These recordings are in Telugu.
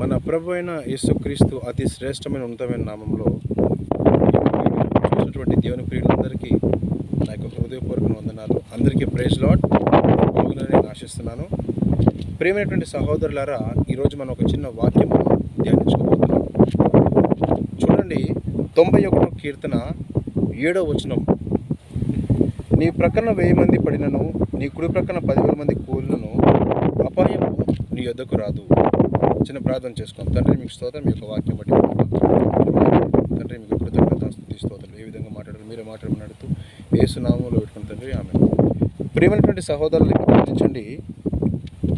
మన ప్రభు అయిన యేసుక్రీస్తు అతి శ్రేష్టమైన ఉన్నతమైన నామంలో చూసినటువంటి దేవుని ప్రియులందరికీ నా యొక్క హృదయపూర్వక వందనాలు. అందరికీ ప్రైజ్ లార్డ్ బాగుందని నేను ఆశిస్తున్నాను. ప్రియమైనటువంటి సహోదరులారా, ఈరోజు మనం ఒక చిన్న వాక్యం ధ్యానించుకోబోతున్నాం. చూడండి, 91 కీర్తన 7వ వచనం. నీ ప్రక్కన 1000 మంది పడినను, నీ కుడి ప్రక్కన 10,000 మంది కూలినను, అపాయము నీ యొద్దకు రాదు. చిన్న ప్రార్థన చేసుకోండి. తండ్రి, మీకు స్తోత్రం. మీ యొక్క వాక్యం బట్టి తండ్రి, మీకు కృతజ్ఞత స్తుతి స్తోత్రం. ఏ విధంగా మాట్లాడారు మీరే మాట్లాడుతూ యేసు నామములో పెట్టుకుని తండ్రి, ఆమె. ప్రియమైనటువంటి సహోదరులు, గమనించండి,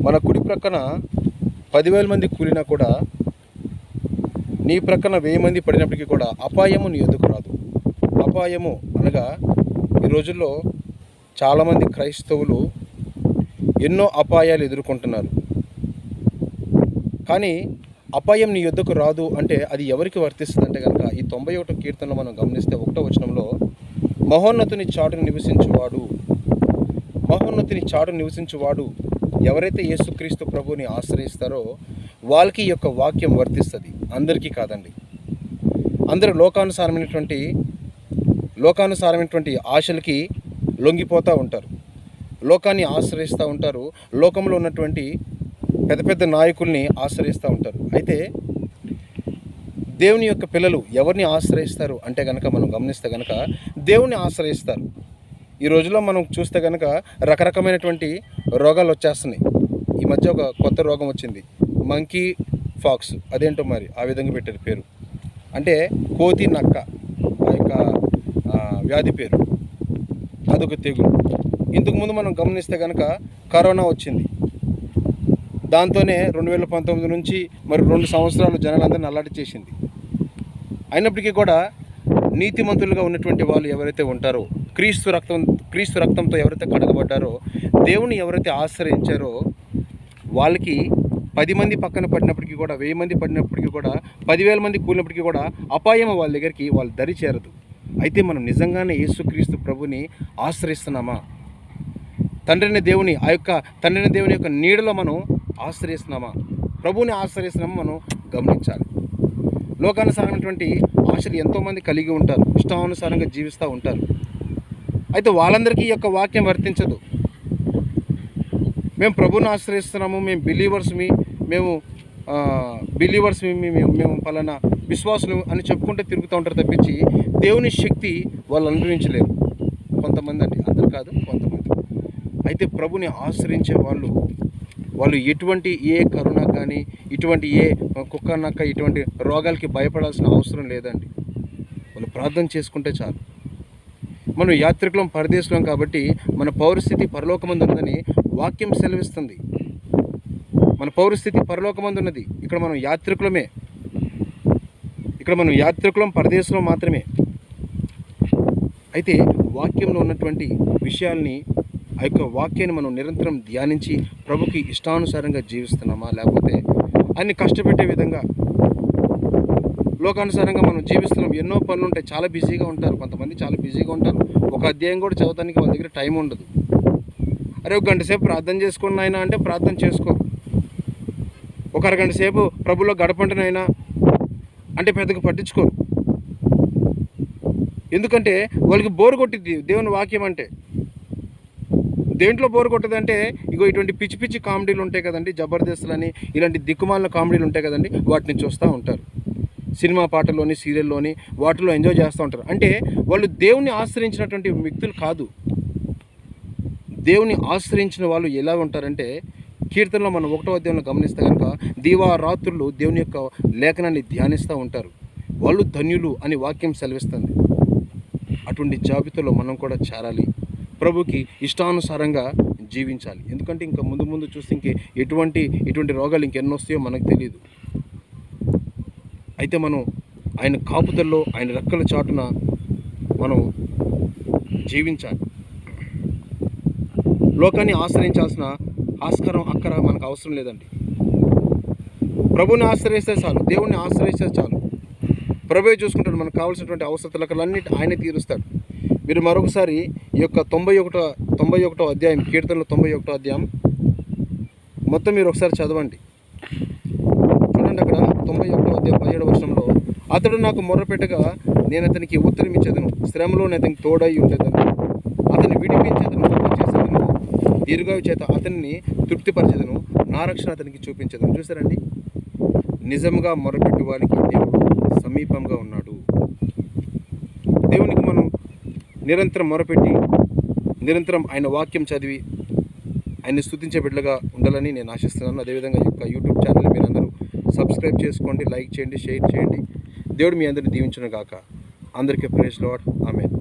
మన కుడి ప్రక్కన 10,000 మంది కూలినా కూడా, నీ ప్రక్కన 1000 మంది పడినప్పటికీ కూడా అపాయము నీ యొద్దకు రాదు. అపాయము అనగా ఈ రోజుల్లో చాలామంది క్రైస్తవులు ఎన్నో అపాయాలు ఎదుర్కొంటున్నారు. కానీ అపాయం నీ యొద్దకు రాదు అంటే అది ఎవరికి వర్తిస్తుంది అంటే కనుక, ఈ 91 కీర్తనలో మనం గమనిస్తే 1వ వచనంలో, మహోన్నతుని చాటును నివసించువాడు ఎవరైతే యేసుక్రీస్తు ప్రభువుని ఆశ్రయిస్తారో వాళ్ళకి ఈ యొక్క వాక్యం వర్తిస్తుంది. అందరికీ కాదండి. అందరూ లోకానుసారమైనటువంటి ఆశలకి లొంగిపోతూ ఉంటారు, లోకాన్ని ఆశ్రయిస్తూ ఉంటారు, లోకంలో ఉన్నటువంటి పెద్ద పెద్ద నాయకుల్ని ఆశ్రయిస్తూ ఉంటారు. అయితే దేవుని యొక్క పిల్లలు ఎవరిని ఆశ్రయిస్తారు అంటే కనుక, మనం గమనిస్తే కనుక దేవుని ఆశ్రయిస్తారు. ఈ రోజుల్లో మనం చూస్తే కనుక రకరకమైనటువంటి రోగాలు వచ్చేస్తున్నాయి. ఈ మధ్య ఒక కొత్త రోగం వచ్చింది, మంకీ ఫాక్స్. అదేంటో మరి ఆ విధంగా పెట్టారు పేరు. అంటే కోతి నక్క, ఆ యొక్క వ్యాధి పేరు. అదొక తెగులు. ఇంతకుముందు మనం గమనిస్తే కనుక కరోనా వచ్చింది. దాంతోనే 2019 నుంచి మరి 2 సంవత్సరాలు జనాలందరినీ అల్లాడి చేసింది. అయినప్పటికీ కూడా నీతిమంతులుగా ఉన్నటువంటి వాళ్ళు ఎవరైతే ఉంటారో, క్రీస్తు రక్తంతో ఎవరైతే కడగబడ్డారో, దేవుని ఎవరైతే ఆశ్రయించారో, వాళ్ళకి 10 మంది పక్కన పడినప్పటికీ కూడా, 1000 మంది పడినప్పటికీ కూడా, 10,000 మంది కూలినప్పటికీ కూడా అపాయం వాళ్ళ దగ్గరికి వాళ్ళు దరి చేరదు. అయితే మనం నిజంగానే యేసుక్రీస్తు ప్రభుని ఆశ్రయిస్తున్నామా? తండ్రిని దేవుని యొక్క నీడలో మనం ఆశ్రయిస్తున్నామా? ప్రభువుని ఆశ్రయిస్తున్నామా? మనం గమనించాలి. లోకానుసారమైనటువంటి ఆశలు ఎంతోమంది కలిగి ఉంటారు, ఇష్టానుసారంగా జీవిస్తూ ఉంటారు. అయితే వాళ్ళందరికీ ఈ యొక్క వాక్యం వర్తించదు. మేము ప్రభువుని ఆశ్రయిస్తున్నాము, మేము మేము పలానా విశ్వాసులు అని చెప్పుకుంటే తిరుగుతూ ఉంటారు తప్పించి దేవుని శక్తి వాళ్ళు అనుభవించలేరు. కొంతమంది అండి, అందరు కాదు, కొంతమంది. అయితే ప్రభుని ఆశ్రయించే వాళ్ళు ఎటువంటి ఏ కరోనా కానీ, ఇటువంటి ఏ కుక్క నక్క, ఇటువంటి రోగాలకి భయపడాల్సిన అవసరం లేదండి. వాళ్ళు ప్రార్థన చేసుకుంటే చాలు. మనం యాత్రికులం, పరదేశులం కాబట్టి మన పౌరస్థితి పరలోకమందు ఉందని వాక్యం సెలవిస్తుంది. మన పౌరస్థితి పరలోకమందు ఉన్నది. ఇక్కడ మనం యాత్రికులం, పరదేశంలో మాత్రమే. అయితే వాక్యంలో ఉన్నటువంటి విషయాల్ని, ఆ యొక్క వాక్యాన్ని మనం నిరంతరం ధ్యానించి ప్రభుకి ఇష్టానుసారంగా జీవిస్తున్నామా, లేకపోతే అన్ని కష్టపెట్టే విధంగా లోకానుసారంగా మనం జీవిస్తున్నాం. ఎన్నో పనులు ఉంటాయి, చాలా బిజీగా ఉంటారు. కొంతమంది చాలా బిజీగా ఉంటారు, ఒక అధ్యాయం కూడా చదవడానికి వాళ్ళ దగ్గర టైం ఉండదు. అరే, ఒక గంట సేపు ప్రార్థన చేసుకోండి అయినా అంటే ప్రార్థన చేసుకోరు. ఒక అరగంట సేపు ప్రభులో గడపండినైనా అంటే పెద్దగా పట్టించుకోరు. ఎందుకంటే వాళ్ళకి బోరు కొట్టిద్ది దేవుని వాక్యం అంటే. దేంట్లో బోరు కొట్టదంటే, ఇగో ఇటువంటి పిచ్చి పిచ్చి కామెడీలు ఉంటాయి కదండి, జబర్దస్త్లని, ఇలాంటి దిక్కుమాలిన కామెడీలు ఉంటాయి కదండి, వాటిని చూస్తూ ఉంటారు. సినిమా పాటల్లోని, సీరియల్లోని, వాటిలో ఎంజాయ్ చేస్తూ ఉంటారు. అంటే వాళ్ళు దేవుని ఆశ్రయించినటువంటి వ్యక్తులు కాదు. దేవుని ఆశ్రయించిన వాళ్ళు ఎలా ఉంటారంటే, కీర్తనలో మనం 1వ అధ్యాయంలో గమనిస్తే కనుక దీవారాత్రులు దేవుని యొక్క లేఖనాన్ని ధ్యానిస్తూ ఉంటారు. వాళ్ళు ధన్యులు అని వాక్యం సెలవిస్తుంది. అటువంటి జాబితాలో మనం కూడా చేరాలి, ప్రభుకి ఇష్టానుసారంగా జీవించాలి. ఎందుకంటే ఇంకా ముందు చూస్తే ఇటువంటి రోగాలు ఇంకెన్నో వస్తాయో మనకు తెలియదు. అయితే మనం ఆయన కాపుదల్లో, ఆయన రెక్కల చాటున మనం జీవించాలి. లోకాన్ని ఆశ్రయించాల్సిన ఆస్కారం అక్కర మనకు అవసరం లేదండి. ప్రభుని ఆశ్రయిస్తే చాలు, దేవుణ్ణి ఆశ్రయిస్తే చాలు. ప్రభువే చూసుకుంటాడు. మనకు కావాల్సినటువంటి అవసరతలన్నీ ఆయనే తీరుస్తాడు. మీరు మరొకసారి ఈ యొక్క 91వ అధ్యాయం, కీర్తనలు 91వ అధ్యాయం మొత్తం మీరు ఒకసారి చదవండి. చూడండి, అక్కడ 91వ అధ్యాయం 17వ వచనంలో అతడు నాకు మొర్రపెట్టగా నేను అతనికి ఉత్తరం ఇచ్చేదను, శ్రమలో నేను అతనికి తోడై ఉండేదను, అతన్ని విడిపించేదను, గొప్ప చేసేదను, దీర్ఘాయు చేత అతన్ని తృప్తిపరిచేదను, నా రక్షణ అతనికి చూపించేదను. చూసారండి, నిజంగా మొరపెట్టు వారికి దేవుడు సమీపంగా ఉన్నాడు. దేవునికి మనం నిరంతరం మొరపెట్టి నిరంతరం ఆయన వాక్యం చదివి ఆయన్ని స్తుతించే బిడ్డలుగా ఉండాలని నేను ఆశిస్తున్నాను. అదేవిధంగా ఈ యొక్క యూట్యూబ్ ఛానల్ మీరు అందరూ సబ్స్క్రైబ్ చేసుకోండి, లైక్ చేయండి, షేర్ చేయండి. దేవుడు మీ అందరిని దీవించును గాక. అందరికీ praise lord. Amen.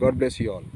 God bless you all.